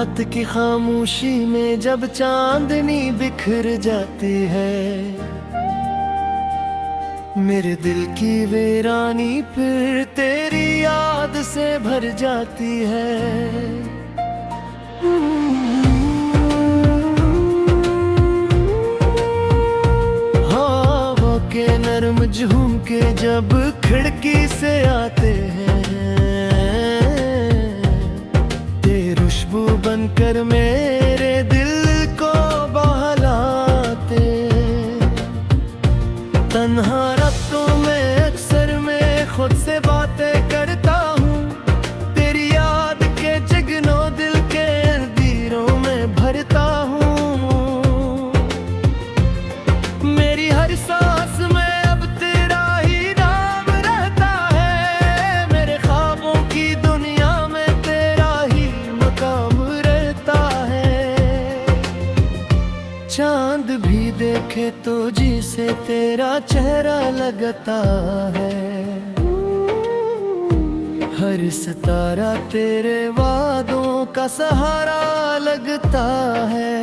रात की खामोशी में जब चांदनी बिखर जाती है, मेरे दिल की वीरानी फिर तेरी याद से भर जाती है। हवा के नरम झुमके जब खिड़की से आते हैं, खुशबू बनकर मेरे दिल को बहलाते। तन्हा रातों में अक्सर मैं खुद से बातें करता हूँ, तेरी याद के जगनों दिल के अंधेरों में भरता हूँ। मेरी हर सांस में अब तेरा ही नाम रहता है, मेरे ख्वाबों की दुनिया में तेरा ही मकाम रहता है। चांद भी देखे तो जी से तेरा चेहरा लगता है, हर सितारा तेरे वादों का सहारा लगता है।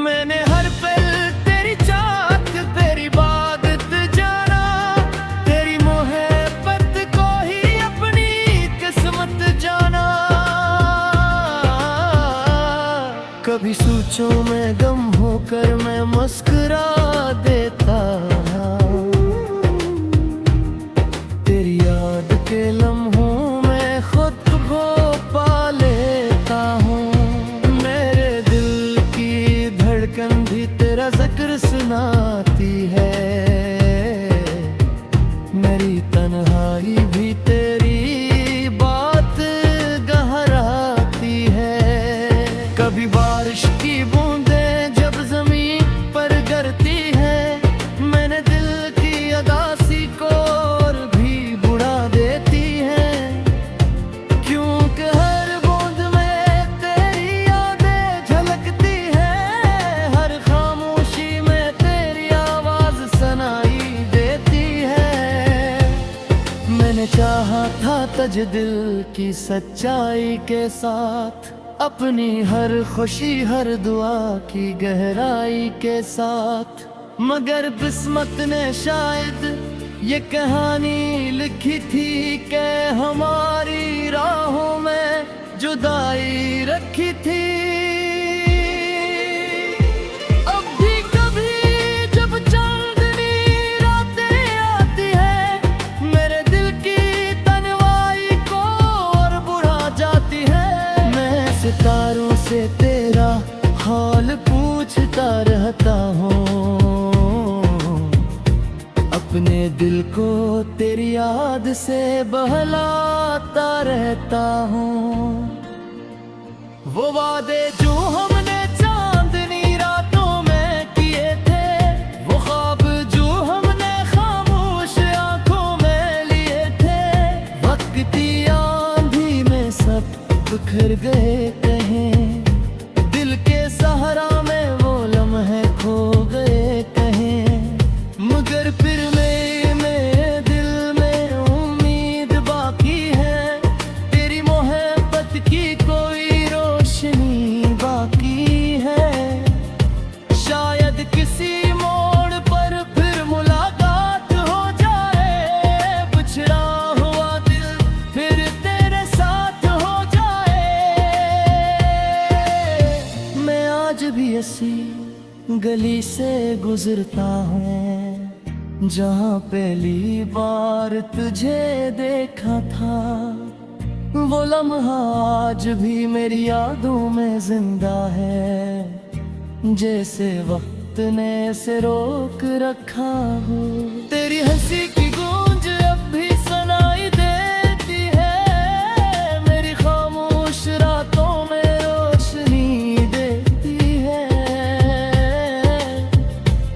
मैंने हर पल तेरी चाहत तेरी इबादत जाना, तेरी मोहब्बत को ही अपनी किस्मत जाना। कभी सोचों में गम होकर मैं मुस्कुरा देता, तेरी याद के लम्हों में खुद को पा लेता हूँ। मेरे दिल की धड़कन भी तेरा जिक्र सुनाती है, मेरी तन्हाई भी तेरी बात गहराती है। कभी बारिश की बूंदें जब जमीन पर गिरती है, मैंने दिल की अदासी को और भी बुढ़ा देती है। क्योंकि हर बूंद में तेरी यादें झलकती है, हर खामोशी में तेरी आवाज सुनाई देती है। मैंने चाहा था तज दिल की सच्चाई के साथ, अपनी हर खुशी हर दुआ की गहराई के साथ, मगर किस्मत ने शायद ये कहानी लिखी थी कि हमारी राहों में जुदाई रखी थी। अब भी कभी जब चांदनी रातें आती है, मेरे दिल की तन्हाई को और बढ़ा जाती है। मैं सितारों से तेरा हाल पूछता रहता हूँ, अपने दिल को तेरी याद से बहलाता रहता हूँ। वो वादे जो हमने चांदनी रातों में किए थे, वो ख्वाब जो हमने खामोश आंखों में लिए थे, वक्त की आंधी में सब बिखर गए कहीं, दिल के सहारा में वो लम्हे खो गए कहीं। मगर फिर मेरे दिल में उम्मीद बाकी है, तेरी मोहब्बत की कोई रोशनी बाकी है। शायद किसी मोड़ पर फिर मुलाकात हो जाए, बिछड़ा हुआ दिल फिर तेरे साथ हो जाए। मैं आज भी ऐसी गली से गुजरता हूँ, जहाँ पहली बार तुझे देखा था। वो लम्हा आज भी मेरी यादों में जिंदा है, जैसे वक्त ने इसे रोक रखा हो। तेरी हंसी की गूंज अब भी सुनाई देती है, मेरी खामोश रातों में रोशनी देती है।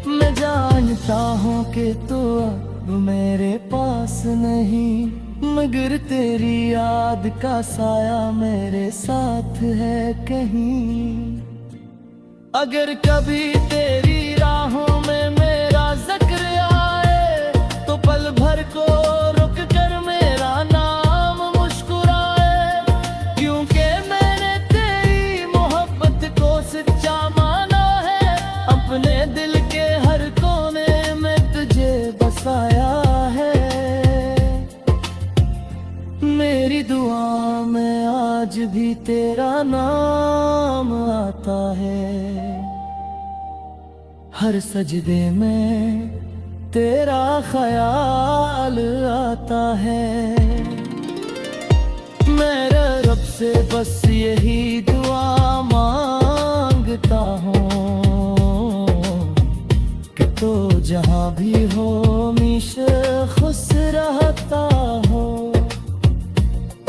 मैं जानता हूँ कि तू अब मेरे पास नहीं, मगर तेरी याद का साया मेरे साथ है कहीं। अगर कभी तेरी राहों में मेरा जिक्र आए, तो पल भर को रुक कर मेरा नाम मुस्कुराए। क्योंकि मैंने तेरी दुआ में आज भी तेरा नाम आता है, हर सजदे में तेरा ख्याल आता है। मेरे रब से बस यही दुआ मांगता हूँ कि तो जहाँ भी हो हमेशा खुश रहता हो।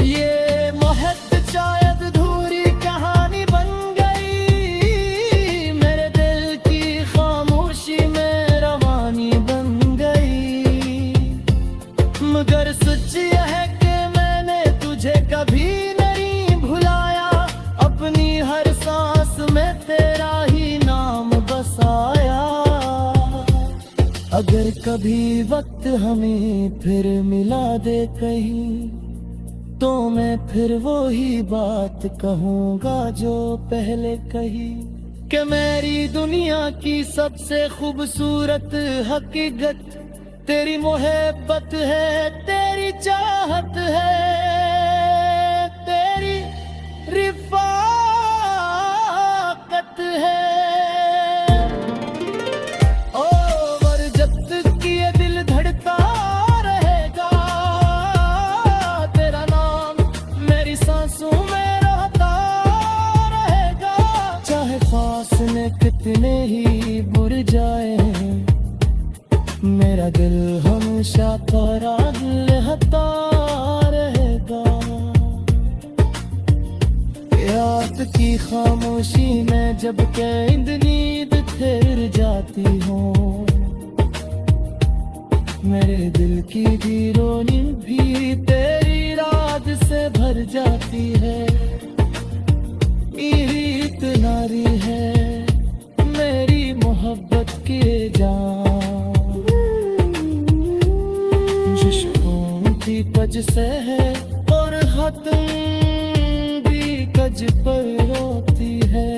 ये मोहब्बत शायद अधूरी कहानी बन गई, मेरे दिल की खामोशी में रवानी बन गई। मगर सच यह है कि मैंने तुझे कभी नहीं भुलाया, अपनी हर सांस में तेरा ही नाम बसाया। अगर कभी वक्त हमें फिर मिला दे कहीं, तो मैं फिर वो ही बात कहूँगा जो पहले कही, कि मेरी दुनिया की सबसे खूबसूरत हकीकत तेरी मोहब्बत है, तेरी चाहत है, तेरी रिफ़ाक़त है। ओ और जब तक ये दिल धड़कता रहेगा, तेरा नाम मेरी सांसों में रहता रहेगा। चाहे फासले कितने ही बुर जाए, मेरा दिल हमेशा तेरा लहता रहेगा। रात की खामोशी में जब कैद नींद फिर जाती हो, मेरे दिल की भी रोनी भी तेरी याद से भर जाती है। मेरी इतनारी है मेरी मोहब्बत की जान, की कज से है और खत्म भी कज पर रोती है।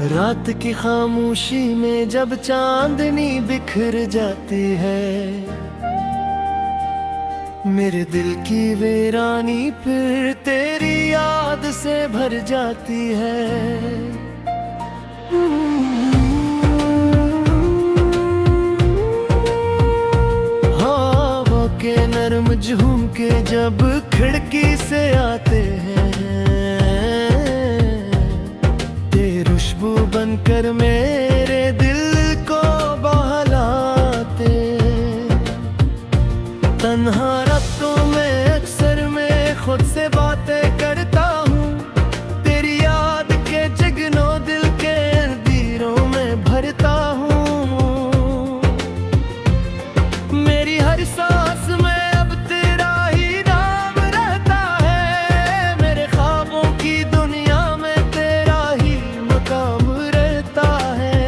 रात की खामोशी में जब चांदनी बिखर जाती है, मेरे दिल की वीरानी फिर तेरी याद से भर जाती है। हवा के नरम झूमके जब खिड़की से आते हैं, खुशबू बनकर मेरे दिल को बहलाते। तन्हा रातों में अक्सर मैं खुद से बातें करता हूँ, तेरी याद के जगनों दिल के अंधेरों में भरता हूँ। मेरी हर सांस में अब तेरा ही नाम रहता है, मेरे ख्वाबों की दुनिया में तेरा ही मकाम रहता है।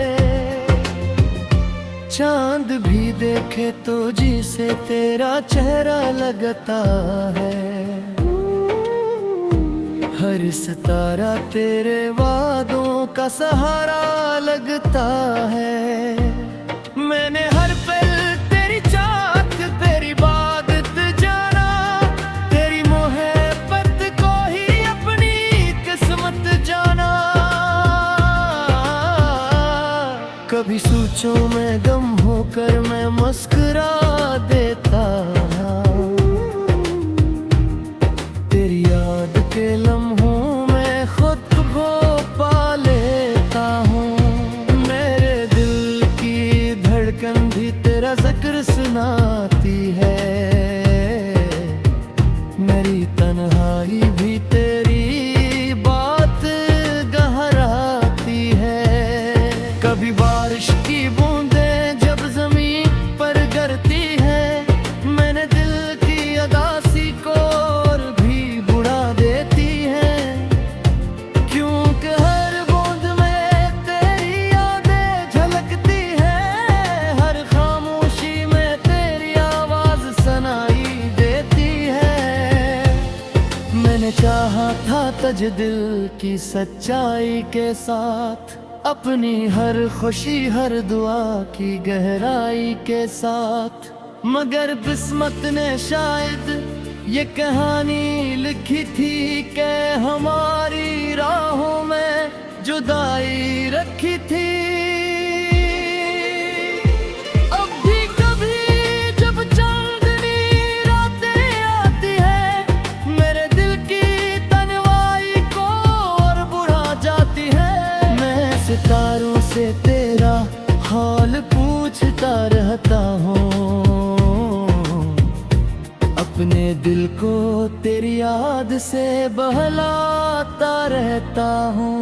चांद भी देखे तो जी से तेरा चेहरा लगता है, हर सितारा तेरे वादों का सहारा लगता है। मैंने हर पल तेरी चाहत तेरी इबादत जाना, तेरी मोहब्बत को ही अपनी किस्मत जाना। कभी सोचों में गम होकर मैं मुस्कुरा देता, तेरी याद के लम्हों में खुद को पा लेता हूँ। मेरे दिल की धड़कन भी तेरा जिक्र सुनाती है, मेरी तन्हाई भी तेरी बात गहराती है। कभी बारिश की बूंदें जब जमीन पर गिरती है, मैंने दिल की अदासी को और भी बुढ़ा देती है। क्योंकि हर मैंने चाहा था तज दिल की सच्चाई के साथ, अपनी हर खुशी हर दुआ की गहराई के साथ। मगर किस्मत ने शायद ये कहानी लिखी थी कि हमारी राहों में जुदाई रखी थी। अब भी कभी जब चांदनी रातें आती है, मेरे दिल की तन्हाई को और बुढ़ा जाती है। मैं सितारों से तेरा हाल पूछता रहता हूँ, अपने दिल को तेरी याद से बहलाता रहता हूँ।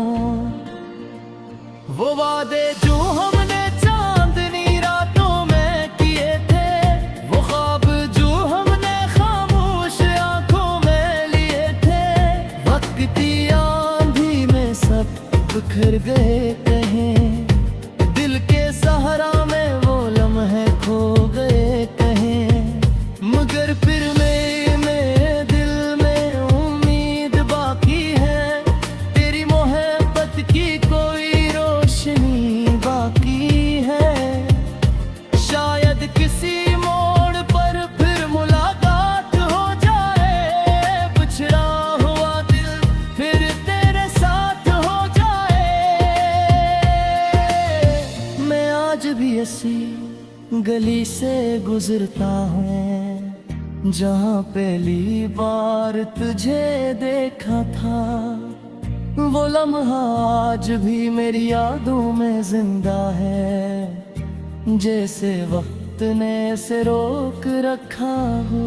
वो वादे जो हमने चांदनी रातों में किए थे, वो ख्वाब जो हमने खामोश आंखों में लिए थे, वक्त की आंधी में सब बिखर गए कहीं, दिल के सहारा में वो लम्हे खो गए कहीं। मगर फिर मेरे दिल में उम्मीद बाकी है, तेरी मोहब्बत की कोई रोशनी बाकी है। शायद किसी मोड़ पर फिर मुलाकात हो जाए, बिछड़ा हुआ दिल फिर तेरे साथ हो जाए। मैं आज भी ऐसी गली से गुजरता हूँ जहाँ पहली बार तुझे देखा था। वो लम्हा आज भी मेरी यादों में जिंदा है, जैसे वक्त ने से रोक रखा हो।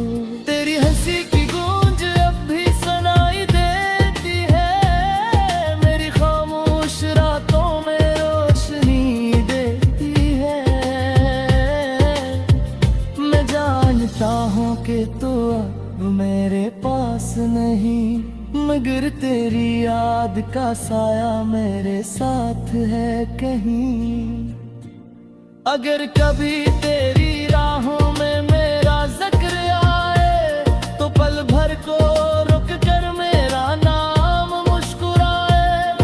तेरी हंसी की गूंज अब भी सुनाई देती है, मेरी खामोश रातों में रोशनी देती है। मैं जानता हूँ कि तू अब मेरे पास नहीं, मगर तेरी याद का साया मेरे साथ है कहीं। अगर कभी तेरी राहों में मेरा जिक्र आए, तो पल भर को रुक कर मेरा नाम मुस्कुराए,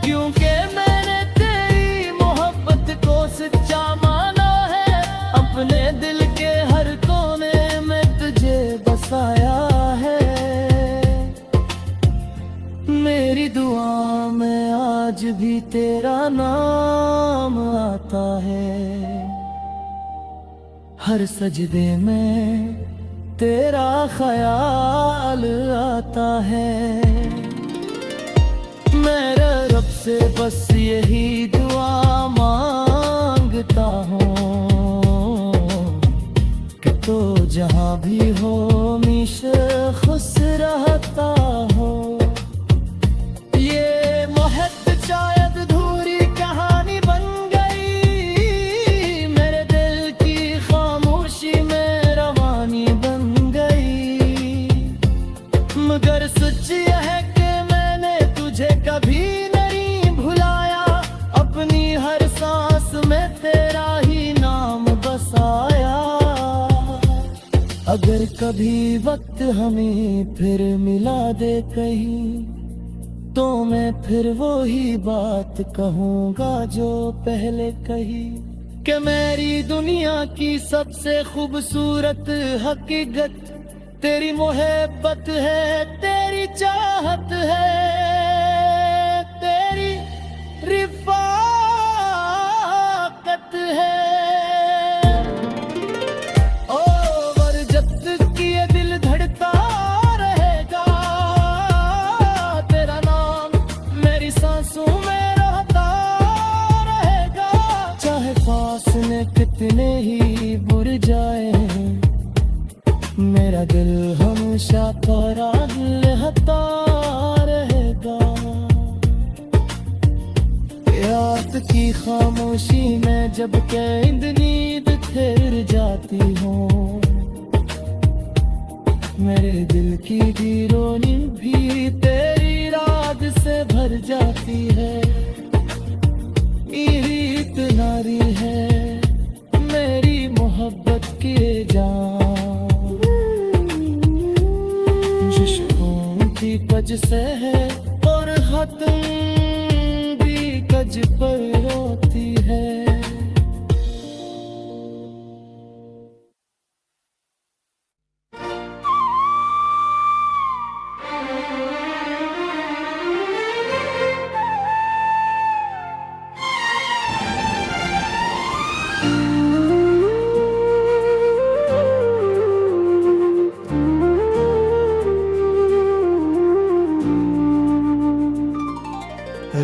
क्योंकि मैंने तेरी मोहब्बत को सच्चा माना है। अपने दिल के हर कोने में तुझे बसाया है, मेरी दुआ में आज भी तेरा नाम आता है। हर सजदे में तेरा ख्याल आता है। मेरे रब से बस यही दुआ मांगता हूँ कि तो जहाँ भी हो हमेशा खुश रहता हो। ये मोहब्बत शायद अधूरी कहानी बन गई, मेरे दिल की खामोशी में रवानी बन गई। मगर सच यह है कि मैंने तुझे कभी नहीं भुलाया, अपनी हर सांस में तेरा ही नाम बसाया। अगर कभी वक्त हमें फिर मिला दे कहीं, तो मैं फिर वो ही बात कहूँगा जो पहले कही, कि मेरी दुनिया की सबसे खूबसूरत हकीकत तेरी मोहब्बत है, तेरी चाहत है, तेरी रिफ़ाक़त है। और जब तक ये दिल धड़कता रहेगा, तेरा नाम मेरी सांसों में रहता रहेगा। चाहे फासले कितने ही बुर जाए, मेरा दिल हमेशा तेरा रहता रहेगा। रात की खामोशी में जब कैद नींद फिर जाती हूँ, मेरे दिल की दीवानी भी तेरी याद से भर जाती है। रीत नारी है मेरी मोहब्बत की जान, जिसको की कज से है और खत्म भी कज पर रोती है।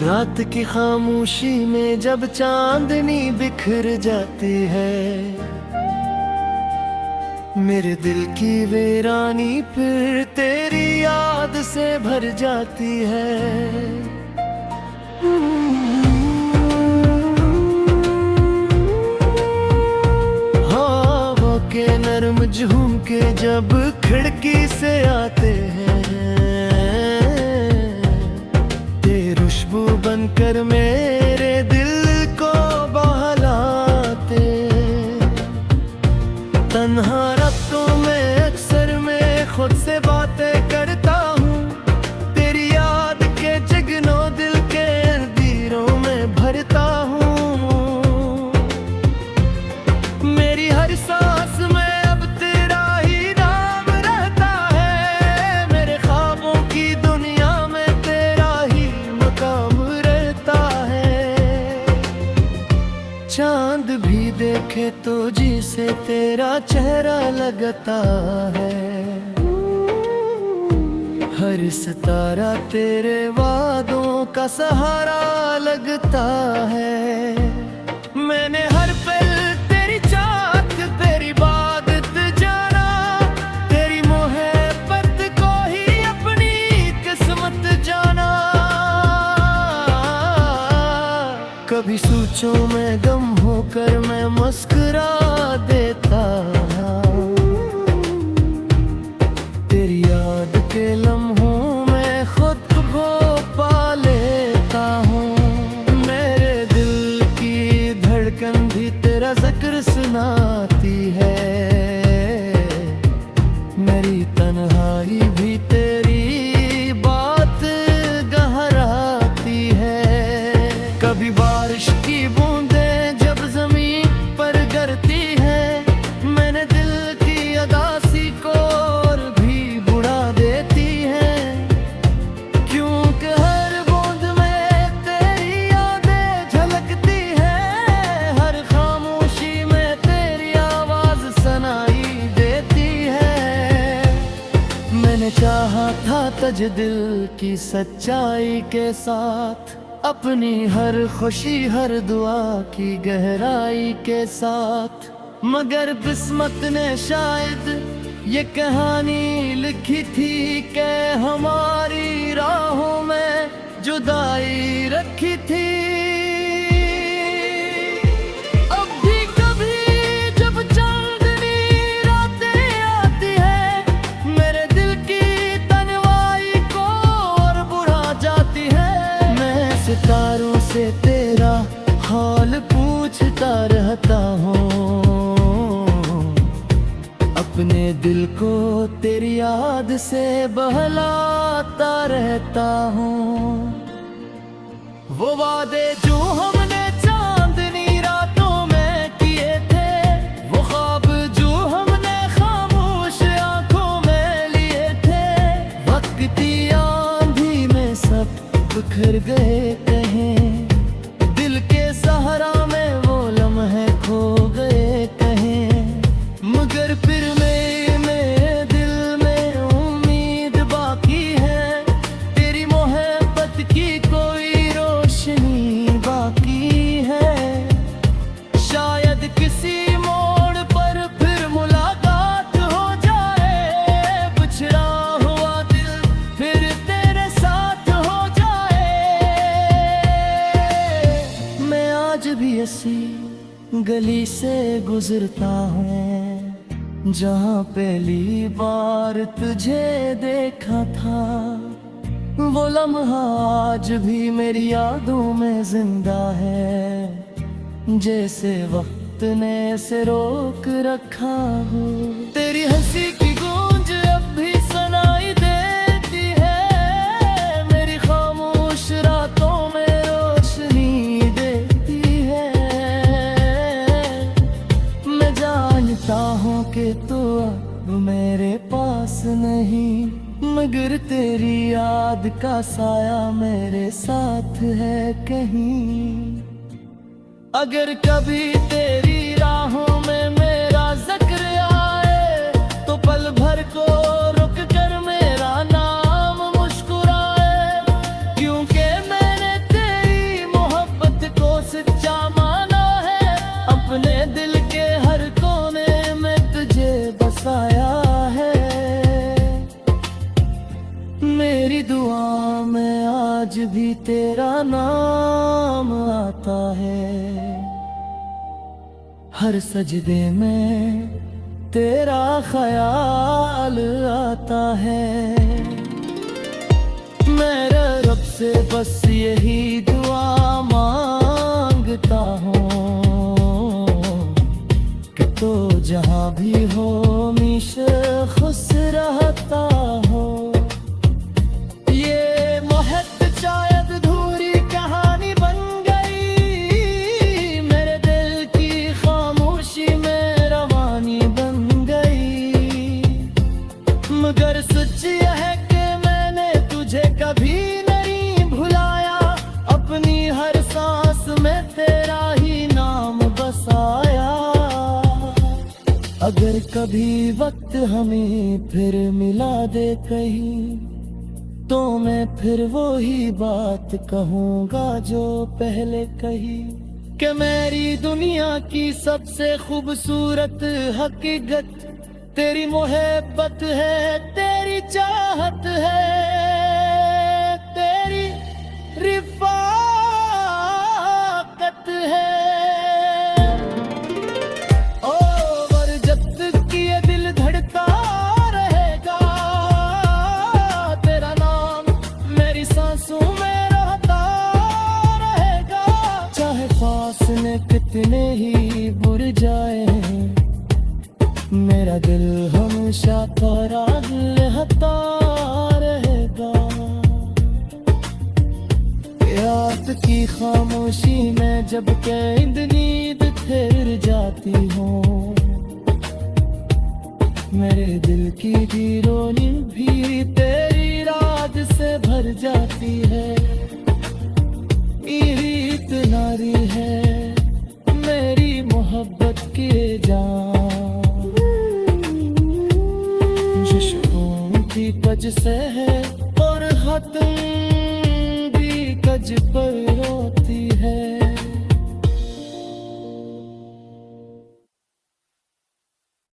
रात की खामोशी में जब चांदनी बिखर जाती है, मेरे दिल की वीरानी फिर तेरी याद से भर जाती है। हवा के नरम झुमके जब खिड़की से आते हैं, खुशबू बनकर मेरे दिल को बहलाते। तन्हा रातों में अक्सर मैं खुद से बातें करता हूँ, तेरी याद के जगनों दिल के अंधेरों में भरता हूँ। मेरी हर सांस में अब तेरा ही नाम रहता है, मेरे ख्वाबों की दुनिया में तेरा ही मकाम रहता है। चांद भी देखे तो जी से तेरा चेहरा लगता है, हर सितारा तेरे वादों का सहारा लगता है। मैंने हर पल तेरी चाहत तेरी इबादत जाना, तेरी मोहब्बत को ही अपनी किस्मत जाना। कभी सोचों में गम होकर मैं मुस्कुरा देता, तेरी याद के लम्हों में खुद को पा लेता हूँ। मेरे दिल की धड़कन भी तेरा जिक्र सुनाती है, मेरी तन्हाई भी तेरी बात गहराती है। कभी बारिश की बूंदें जब जमीन पर गिरती है, मैंने दिल की अदासी को और भी बुढ़ा देती है। क्योंकि हर बूंद में तेरी यादें झलकती है, हर खामोशी में तेरी आवाज सुनाई देती है। मैंने चाहा था तुझ दिल की सच्चाई के साथ, अपनी हर खुशी हर दुआ की गहराई के साथ, मगर किस्मत ने शायद ये कहानी लिखी थी कि हमारी राहों में जुदाई रखी थी। अब भी कभी जब चांदनी रातें आती है, मेरे दिल की तन्हाई को और बढ़ा जाती है। मैं सितारों से तेरा हाल पूछता रहता हूँ, अपने दिल को तेरी याद से बहलाता रहता हूँ। वो वादे जो हमने चांदनी रातों में किए थे, वो ख्वाब जो हमने खामोश आंखों में लिए थे, वक्त की आंधी में सब बिखर गए कहीं, दिल के सहारा में वो लम्हे खो गए कहीं। मगर फिर मेरे दिल में उम्मीद बाकी है, तेरी मोहब्बत की कोई रोशनी बाकी है। शायद किसी मोड़ पर फिर मुलाकात हो जाए, बिछड़ा हुआ दिल फिर तेरे साथ हो जाए। मैं आज भी ऐसी गली से गुजरता हूँ, जहाँ पहली बार तुझे देखा था। वो लम्हा आज भी मेरी यादों में जिंदा है, जैसे वक्त ने से रोक रखा हो। तेरी हंसी की गूंज अब भी सुनाई देती है, मगर तेरी याद का साया मेरे साथ है कहीं। अगर कभी तेरी राहों में मेरा जिक्र आए तो पल भर को रुक कर मेरा नाम मुस्कुराए, क्योंकि मैंने तेरी मोहब्बत को सच्चा माना है। अपने दिल के हर कोने में तुझे बसाया है। मेरी दुआ में आज भी तेरा नाम आता है, हर सजदे में तेरा ख्याल आता है। मेरे रब से बस यही दुआ मांगता हूँ कि तो जहाँ भी हो हमेशा खुश रहता हो। ये मोहब्बत शायद अधूरी कहानी बन गई, मेरे दिल की खामोशी में रवानी बन गई। मगर सच यह है कि मैंने तुझे कभी नहीं भुलाया, अपनी हर सांस में तेरा ही नाम बसाया। अगर कभी वक्त हमें फिर मिला दे कहीं तो मैं फिर वो ही बात कहूँगा जो पहले कही, कि मेरी दुनिया की सबसे खूबसूरत हकीकत तेरी मोहब्बत है, तेरी चाहत है, तेरी रिफ़ाक़त है। ओ और जब तक ये दिल धड़का रहेगा, तेरा नाम मेरी सांसों में रहता रहेगा। चाहे फासले कितने ही बुर जाए, मेरा दिल हमेशा तेरा लहता रहेगा। रात की खामोशी में जब कैद नींद फिर जाती हो, मेरे दिल की रोनी भी तेरी रात से भर जाती है। रीत नारी है मेरी मोहब्बत की जान, जिश्कों की कज से है और खत्म भी कज पर